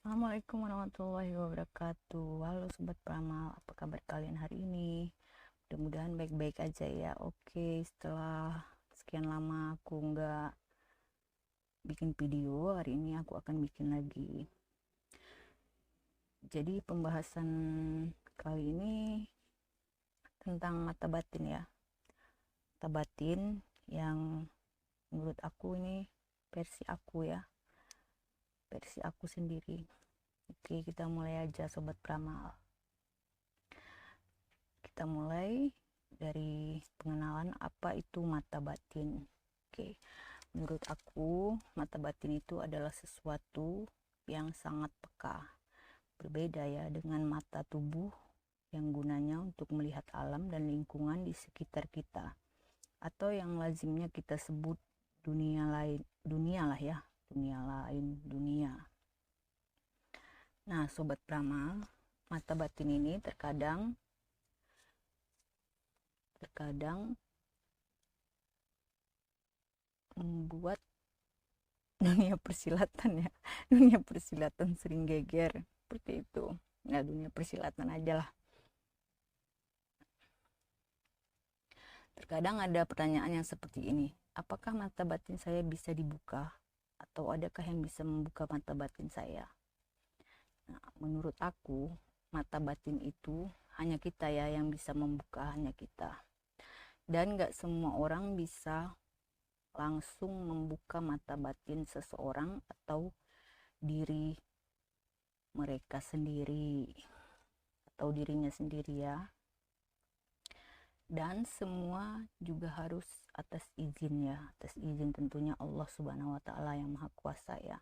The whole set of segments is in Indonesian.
Assalamualaikum warahmatullahi wabarakatuh. Halo Sobat Pramal, apa kabar kalian hari ini? Mudah-mudahan baik-baik aja ya. Oke, setelah sekian lama aku nggak bikin video, hari ini aku akan bikin lagi. Jadi pembahasan kali ini tentang mata batin ya. Mata batin yang menurut aku ini versi aku ya. Versi aku sendiri. Oke, kita mulai aja Sobat Pramal. Kita mulai dari pengenalan apa itu mata batin. Oke, menurut aku mata batin itu adalah sesuatu yang sangat peka. Berbeda ya dengan mata tubuh yang gunanya untuk melihat alam dan lingkungan di sekitar kita, atau yang lazimnya kita sebut dunia lain, dunia lah ya, dunia lain, dunia. Nah, Sobat Pramal, mata batin ini terkadang membuat dunia persilatan ya, dunia persilatan sering geger seperti itu. Nah, dunia persilatan aja lah. Terkadang ada pertanyaan yang seperti ini, apakah mata batin saya bisa dibuka, atau adakah yang bisa membuka mata batin saya? Nah, menurut aku mata batin itu hanya kita ya yang bisa membuka, hanya kita. Dan gak semua orang bisa langsung membuka mata batin seseorang atau diri mereka sendiri atau dirinya sendiri ya. Dan semua juga harus atas izin ya, atas izin tentunya Allah Subhanahu wa Ta'ala yang Maha Kuasa ya.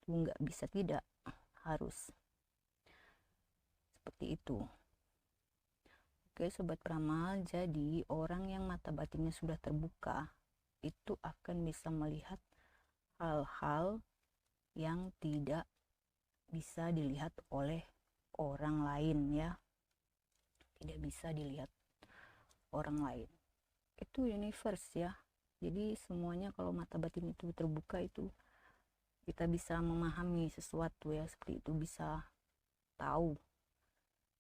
Itu nggak bisa tidak, harus seperti itu. Oke Sobat Pramal, jadi orang yang mata batinnya sudah terbuka itu akan bisa melihat hal-hal yang tidak bisa dilihat oleh orang lain ya, tidak bisa dilihat orang lain. Itu universe ya, jadi semuanya kalau mata batin itu terbuka itu kita bisa memahami sesuatu ya, seperti itu, bisa tahu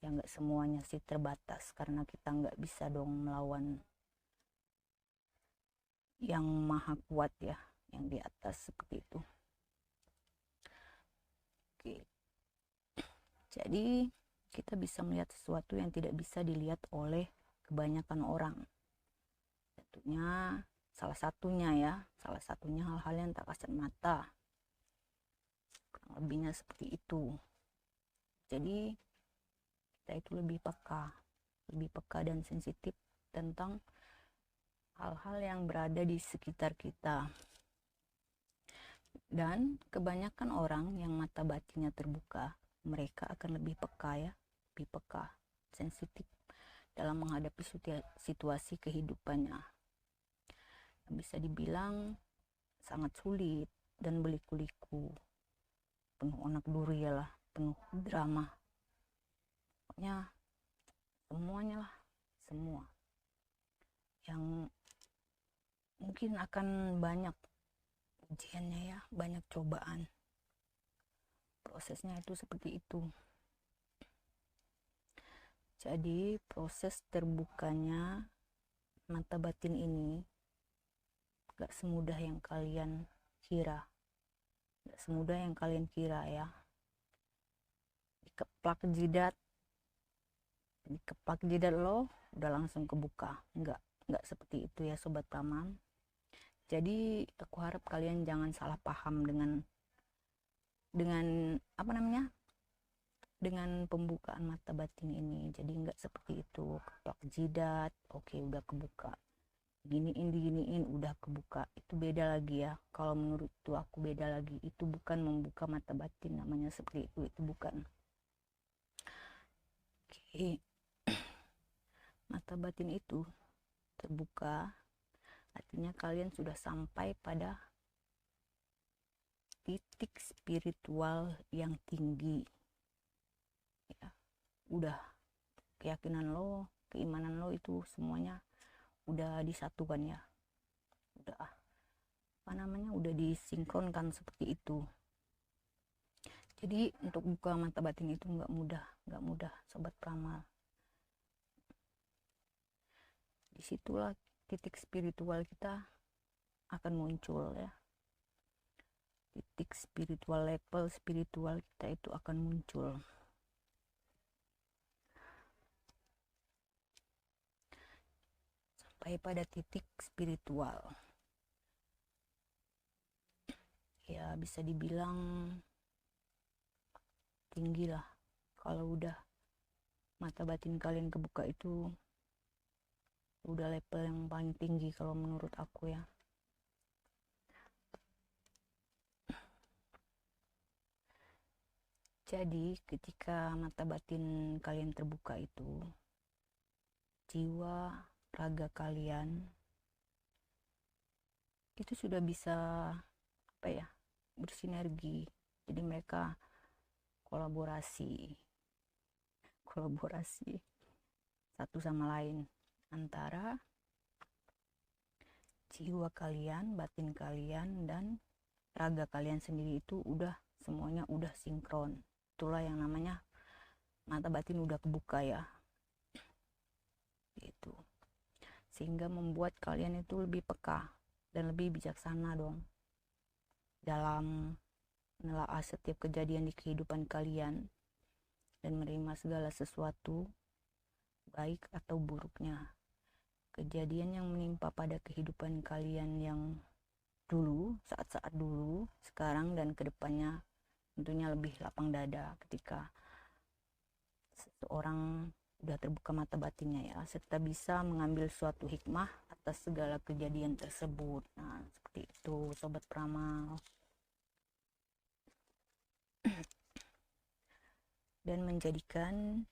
ya. Nggak semuanya sih terbatas, karena kita nggak bisa dong melawan yang maha kuat ya, yang di atas, seperti itu. Oke, jadi kita bisa melihat sesuatu yang tidak bisa dilihat oleh kebanyakan orang. Tentunya salah satunya hal-hal yang tak kasat mata. Kurang lebihnya seperti itu. Jadi kita itu lebih peka dan sensitif tentang hal-hal yang berada di sekitar kita. Dan kebanyakan orang yang mata batinnya terbuka, mereka akan lebih peka ya, lebih peka, sensitif dalam menghadapi situasi kehidupannya. Bisa dibilang sangat sulit dan beliku-liku, penuh onak duri lah, penuh drama. Pokoknya semuanya lah, semua yang mungkin akan banyak ujiannya ya, banyak cobaan. Prosesnya itu seperti itu. Jadi proses terbukanya mata batin ini gak semudah yang kalian kira. Gak semudah yang kalian kira ya. Dikeplak jidat lo udah langsung kebuka. Enggak seperti itu ya Sobat Pramal. Jadi aku harap kalian jangan salah paham dengan dengan pembukaan mata batin ini. Jadi nggak seperti itu, keplak jidat oke udah kebuka, diginiin udah kebuka, itu beda lagi ya. Kalau menurut aku beda lagi, itu bukan membuka mata batin, namanya seperti itu bukan. Oke. Mata batin itu terbuka artinya kalian sudah sampai pada titik spiritual yang tinggi ya. Udah keyakinan lo, keimanan lo itu semuanya udah disatukan ya, udah udah disinkronkan seperti itu. Jadi untuk buka mata batin itu nggak mudah sobat peramal. Disitulah titik spiritual kita akan muncul ya. Titik spiritual, level spiritual kita itu akan muncul. Sampai pada titik spiritual. Ya bisa dibilang tinggi lah. Kalau udah mata batin kalian kebuka itu udah level yang paling tinggi kalau menurut aku ya. Jadi ketika mata batin kalian terbuka itu, jiwa raga kalian itu sudah bisa bersinergi. Jadi mereka kolaborasi satu sama lain, antara jiwa kalian, batin kalian, dan raga kalian sendiri itu semuanya udah sinkron. Itulah yang namanya mata batin udah kebuka ya, gitu. Sehingga membuat kalian itu lebih peka dan lebih bijaksana dong dalam menelaah setiap kejadian di kehidupan kalian dan menerima segala sesuatu, baik atau buruknya. Kejadian yang menimpa pada kehidupan kalian yang dulu, saat-saat dulu, sekarang dan kedepannya tentunya lebih lapang dada ketika seseorang udah terbuka mata batinnya ya, serta bisa mengambil suatu hikmah atas segala kejadian tersebut. Nah, seperti itu sobat peramal. Dan menjadikan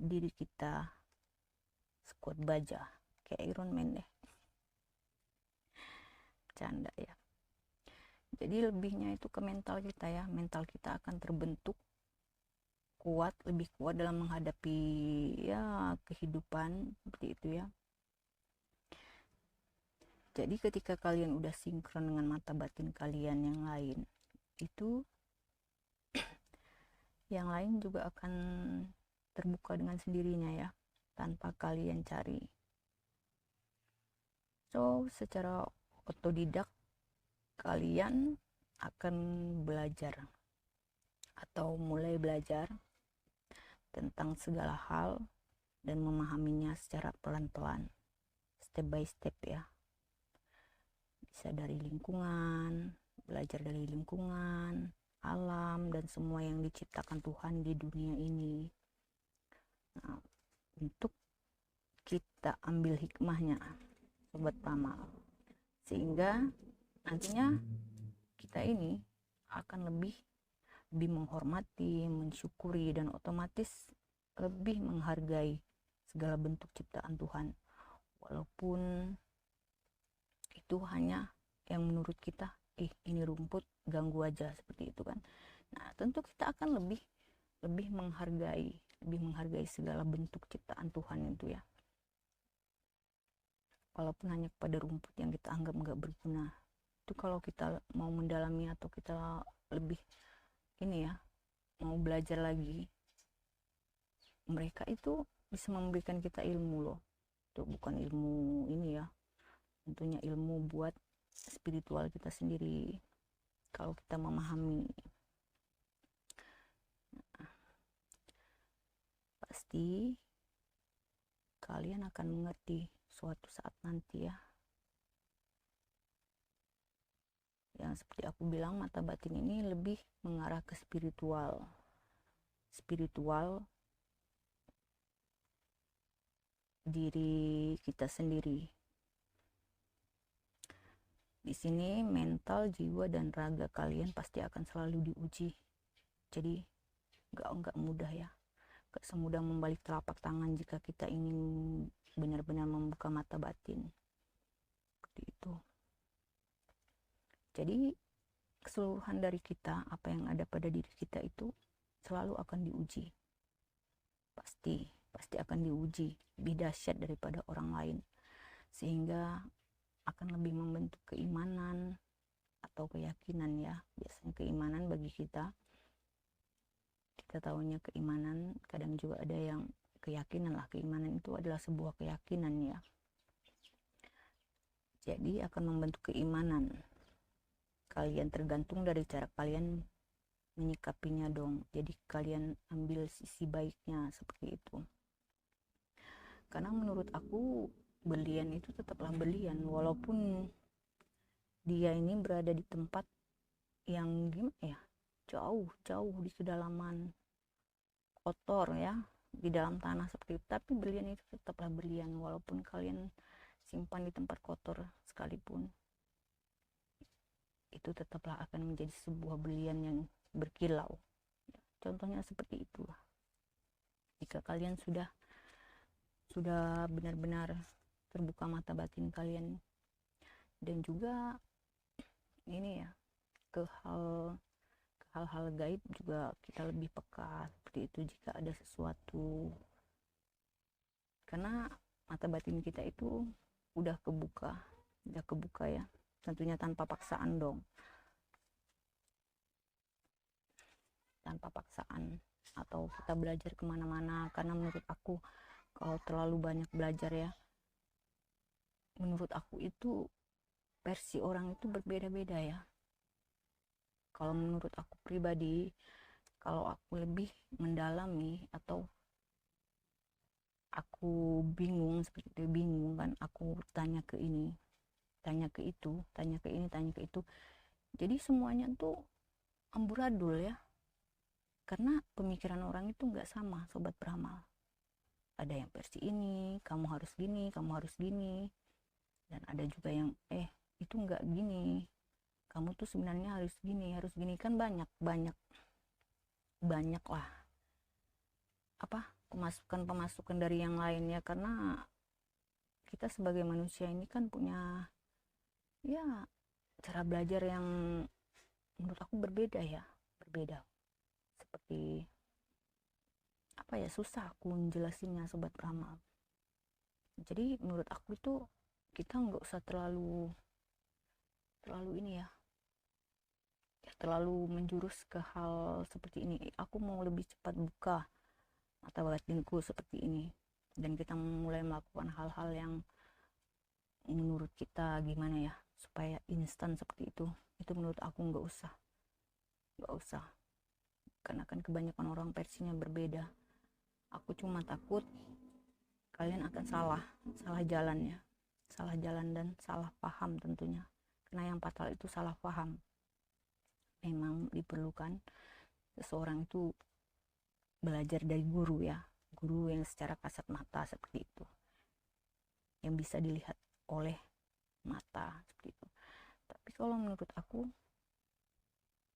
diri kita sekuat baja kayak Iron Man deh. Canda ya. Jadi lebihnya itu ke mental kita ya. Mental kita akan terbentuk lebih kuat dalam menghadapi ya kehidupan seperti itu ya. Jadi ketika kalian udah sinkron dengan mata batin kalian yang lain, itu yang lain juga akan terbuka dengan sendirinya ya, tanpa kalian cari. So secara otodidak kalian akan belajar atau mulai belajar tentang segala hal dan memahaminya secara pelan-pelan, step by step ya. Bisa dari lingkungan, belajar dari lingkungan, alam, dan semua yang diciptakan Tuhan di dunia ini. Nah, untuk kita ambil hikmahnya sobat peramal, sehingga nantinya kita ini akan lebih menghormati, mensyukuri, dan otomatis lebih menghargai segala bentuk ciptaan Tuhan, walaupun itu hanya yang menurut kita ini rumput, ganggu aja, seperti itu kan. Nah tentu kita akan lebih menghargai segala bentuk ciptaan Tuhan itu ya, walaupun hanya pada rumput yang kita anggap nggak berguna. Itu kalau kita mau mendalami atau kita lebih mau belajar lagi, mereka itu bisa memberikan kita ilmu loh. Itu bukan ilmu ini ya, tentunya ilmu buat spiritual kita sendiri kalau kita memahami. Pasti kalian akan mengerti suatu saat nanti ya. Yang seperti aku bilang, mata batin ini lebih mengarah ke spiritual diri kita sendiri. Di sini mental, jiwa, dan raga kalian pasti akan selalu diuji. Jadi nggak mudah ya, nggak semudah membalik telapak tangan jika kita ingin benar-benar membuka mata batin seperti itu. Jadi keseluruhan dari kita, apa yang ada pada diri kita itu selalu akan diuji. Pasti akan diuji, lebih dahsyat daripada orang lain, sehingga akan lebih membentuk keimanan atau keyakinan ya. Biasanya keimanan bagi kita tahunya keimanan, kadang juga ada yang keyakinan lah. Keimanan itu adalah sebuah keyakinan ya. Jadi akan membentuk keimanan kalian, tergantung dari cara kalian menyikapinya dong. Jadi kalian ambil sisi baiknya seperti itu. Karena menurut aku berlian itu tetaplah berlian, walaupun dia ini berada di tempat yang gimana ya, jauh di kedalaman, kotor ya, di dalam tanah seperti itu. Tapi berlian itu tetaplah berlian, walaupun kalian simpan di tempat kotor sekalipun, itu tetaplah akan menjadi sebuah berlian yang berkilau. Contohnya seperti itulah. Jika kalian sudah benar-benar terbuka mata batin kalian, dan juga ini ya, ke hal-hal gaib juga kita lebih peka seperti itu jika ada sesuatu, karena mata batin kita itu udah kebuka ya, tentunya tanpa paksaan dong, tanpa paksaan atau kita belajar kemana-mana. Karena menurut aku kalau terlalu banyak belajar ya, menurut aku itu versi orang itu berbeda-beda ya. Kalau menurut aku pribadi, kalau aku lebih mendalami atau aku bingung seperti itu, bingung kan, aku tanya ke ini, tanya ke itu, tanya ke ini, tanya ke itu, jadi semuanya tuh amburadul ya. Karena pemikiran orang itu nggak sama, sobat beramal. Ada yang versi ini, kamu harus gini, kamu harus gini, dan ada juga yang itu nggak gini, kamu tuh sebenarnya harus gini kan. Banyak lah pemasukan dari yang lainnya. Karena kita sebagai manusia ini kan punya ya cara belajar yang menurut aku berbeda. Seperti apa ya, susah aku menjelasinnya sobat beramal. Jadi menurut aku itu kita nggak usah terlalu ini ya, terlalu menjurus ke hal seperti ini. Aku mau lebih cepat buka mata batinku seperti ini, dan kita mulai melakukan hal-hal yang menurut kita gimana ya, supaya instan seperti itu menurut aku nggak usah. Karena kan kebanyakan orang versinya berbeda. Aku cuma takut kalian akan salah jalan ya, salah jalan dan salah paham tentunya. Karena yang fatal itu salah paham. Memang diperlukan seseorang itu belajar dari guru ya, guru yang secara kasat mata seperti itu, yang bisa dilihat oleh mata seperti itu. Tapi kalau menurut aku,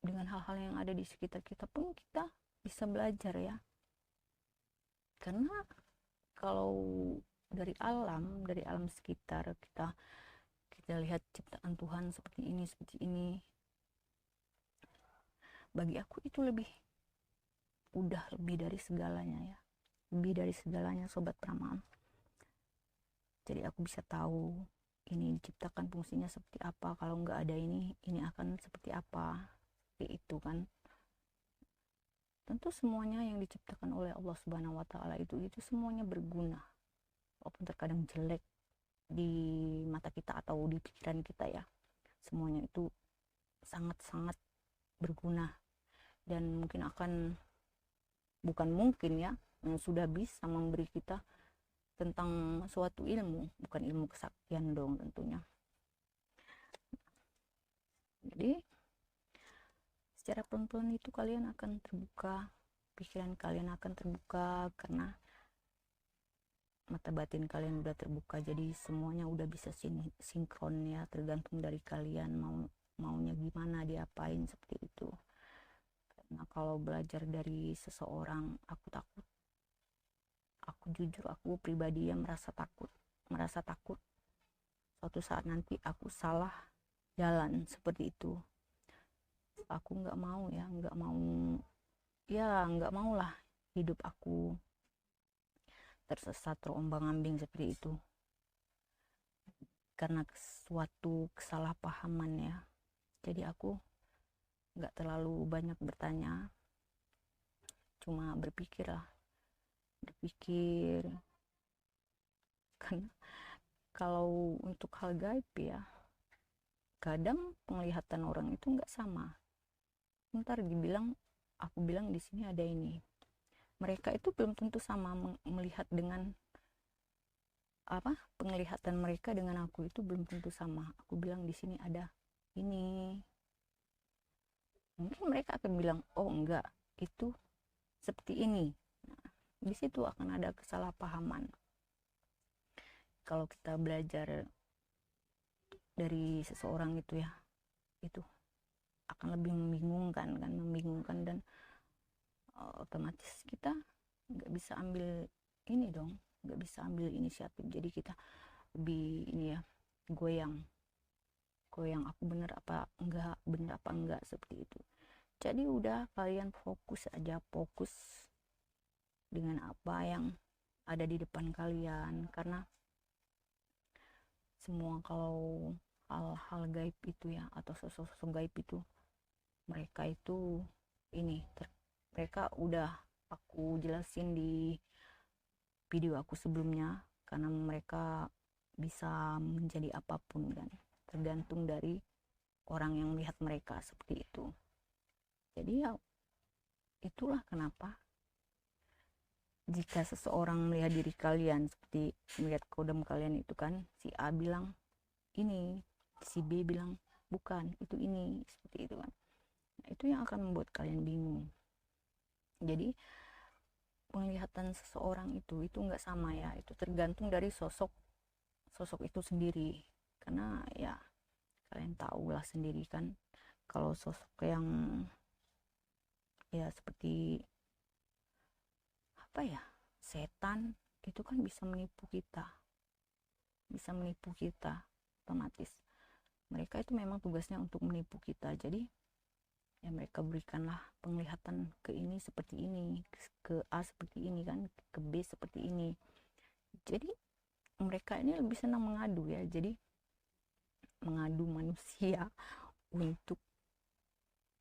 dengan hal-hal yang ada di sekitar kita pun kita bisa belajar ya. Karena kalau dari alam sekitar kita lihat ciptaan Tuhan seperti ini, bagi aku itu lebih dari segalanya ya, lebih dari segalanya sobat beramal. Jadi aku bisa tahu ini diciptakan fungsinya seperti apa, kalau nggak ada ini akan seperti apa, seperti itu kan. Tentu semuanya yang diciptakan oleh Allah Subhanahu wa Ta'ala itu semuanya berguna, walaupun terkadang jelek di mata kita atau di pikiran kita ya. Semuanya itu sangat-sangat berguna, dan bukan mungkin ya, yang sudah bisa memberi kita tentang suatu ilmu, bukan ilmu kesaktian dong tentunya. Jadi secara pelan-pelan itu kalian akan terbuka, pikiran kalian akan terbuka, karena mata batin kalian udah terbuka. Jadi semuanya udah bisa sinkron ya, tergantung dari kalian maunya gimana, diapain seperti itu. Nah, kalau belajar dari seseorang, aku takut. Aku jujur, aku pribadi yang merasa takut suatu saat nanti aku salah jalan seperti itu. Aku nggak mau lah hidup aku tersesat, terombang-ambing seperti itu karena suatu kesalahpahaman ya. Jadi aku nggak terlalu banyak bertanya, cuma berpikir karena kalau untuk hal gaib ya, kadang penglihatan orang itu nggak sama. Ntar aku bilang di sini ada ini, mereka itu belum tentu sama melihat dengan penglihatan mereka dengan aku itu belum tentu sama. Aku bilang di sini ada ini, mungkin mereka akan bilang oh enggak, itu seperti ini. Nah, di situ akan ada kesalahpahaman. Kalau kita belajar dari seseorang itu ya, itu akan lebih membingungkan dan otomatis kita nggak bisa ambil ini dong, nggak bisa ambil inisiatif. Jadi kita lebih ini ya, goyang aku bener apa enggak seperti itu. Jadi udah, kalian fokus dengan apa yang ada di depan kalian, karena semua kalau hal-hal gaib itu ya, atau sosok-sosok gaib itu, mereka itu mereka udah aku jelasin di video aku sebelumnya, karena mereka bisa menjadi apapun kan, tergantung dari orang yang melihat mereka seperti itu. Jadi ya itulah kenapa jika seseorang melihat diri kalian seperti melihat kodam kalian itu kan, si A bilang ini, si B bilang bukan, itu ini, seperti itu kan. Nah, itu yang akan membuat kalian bingung. Jadi penglihatan seseorang itu nggak sama ya, itu tergantung dari sosok itu sendiri. Karena ya kalian tahu lah sendiri kan, kalau sosok yang ya seperti apa ya, setan itu kan bisa menipu kita otomatis. Mereka itu memang tugasnya untuk menipu kita. Jadi ya mereka berikanlah penglihatan ke ini seperti ini, ke A seperti ini kan, ke B seperti ini. Jadi mereka ini lebih senang mengadu ya, jadi mengadu manusia untuk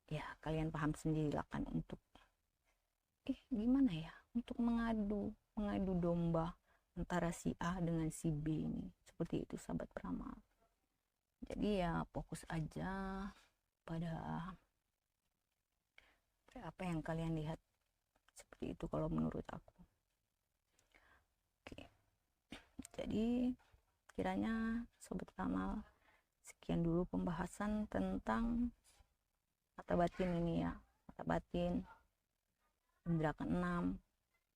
ya kalian paham sendiri lah kan, untuk gimana ya, untuk mengadu domba antara si A dengan si B ini, seperti itu sahabat peramal. Jadi ya fokus aja pada apa yang kalian lihat, seperti itu kalau menurut aku. Oke, jadi kiranya sobat peramal, sekian dulu pembahasan tentang mata batin ini ya, mata batin, indera keenam,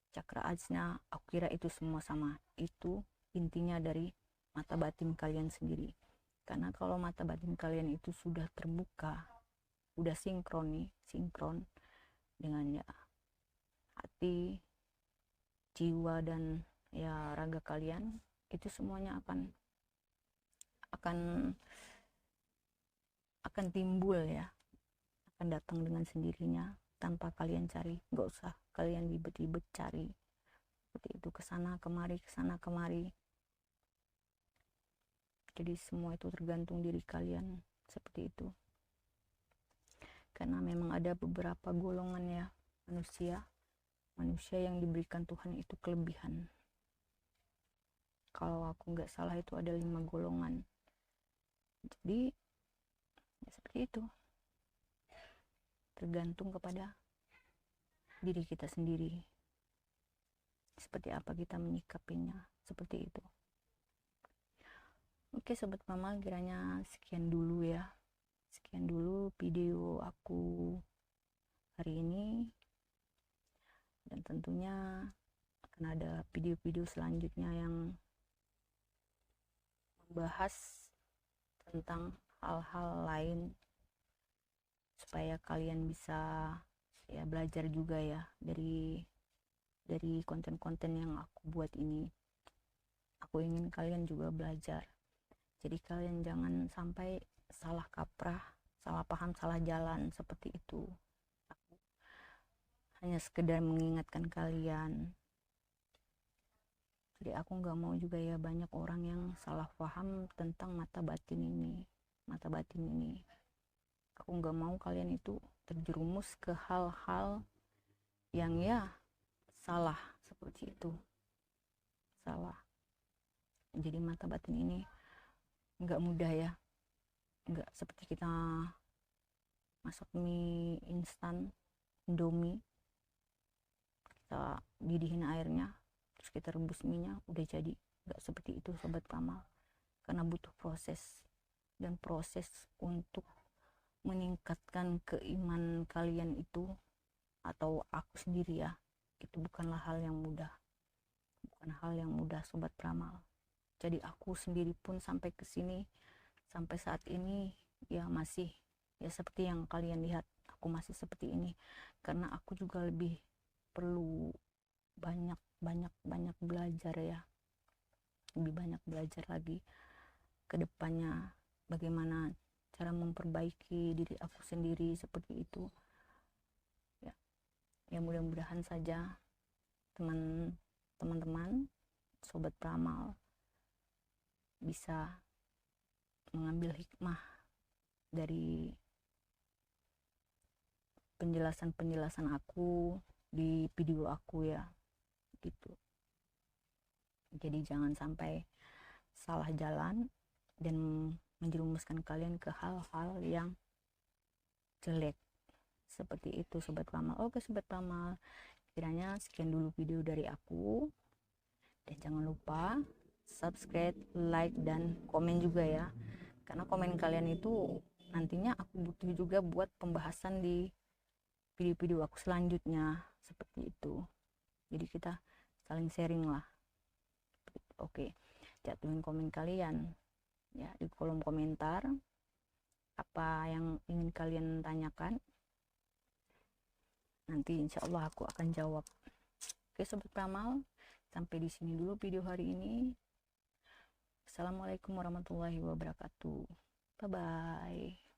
cakra ajna. Aku kira itu semua sama, itu intinya dari mata batin kalian sendiri. Karena kalau mata batin kalian itu sudah terbuka, udah sinkron dengan ya hati, jiwa, dan ya raga kalian, itu semuanya akan timbul ya, akan datang dengan sendirinya tanpa kalian cari. Nggak usah kalian ribet-ribet cari seperti itu, kesana kemari. Jadi semua itu tergantung diri kalian, seperti itu. Karena memang ada beberapa golongan ya, manusia yang diberikan Tuhan itu kelebihan. Kalau aku nggak salah itu ada 5 golongan. Jadi ya seperti itu, tergantung kepada diri kita sendiri, seperti apa kita menyikapinya, seperti itu. Oke sobat peramal, kiranya sekian dulu video aku hari ini, dan tentunya akan ada video-video selanjutnya yang membahas tentang hal-hal lain, supaya kalian bisa ya belajar juga ya dari konten-konten yang aku buat ini. Aku ingin kalian juga belajar, jadi kalian jangan sampai salah kaprah, salah paham, salah jalan seperti itu. Aku hanya sekedar mengingatkan kalian. Jadi aku nggak mau juga ya banyak orang yang salah paham tentang mata batin ini. Aku nggak mau kalian itu terjerumus ke hal-hal yang ya salah seperti itu. Salah. Jadi mata batin ini nggak mudah ya, nggak seperti kita masak mie instan, Indomie, kita didihin airnya terus kita rebus minyak udah jadi. Nggak seperti itu sobat peramal, karena butuh proses, dan proses untuk meningkatkan keimanan kalian itu, atau aku sendiri ya, itu bukanlah hal yang mudah, bukan hal yang mudah sobat peramal. Jadi aku sendiri pun sampai ke sini, sampai saat ini ya masih ya seperti yang kalian lihat, aku masih seperti ini karena aku juga lebih perlu banyak belajar ya, lebih banyak belajar lagi ke depannya, bagaimana cara memperbaiki diri aku sendiri seperti itu ya. Ya mudah-mudahan saja teman-teman sobat peramal bisa mengambil hikmah dari penjelasan aku di video aku ya gitu. Jadi jangan sampai salah jalan dan menjerumuskan kalian ke hal-hal yang jelek seperti itu sobat peramal. Oke sobat peramal, kiranya sekian dulu video dari aku, dan jangan lupa subscribe, like, dan komen juga ya, karena komen kalian itu nantinya aku butuh juga buat pembahasan di video-video aku selanjutnya seperti itu. Jadi kita saling sharing lah. Oke, jatuhin komen kalian ya di kolom komentar, apa yang ingin kalian tanyakan, nanti insya Allah aku akan jawab. Oke sobat peramal, sampai di sini dulu video hari ini. Assalamualaikum warahmatullahi wabarakatuh. Bye bye.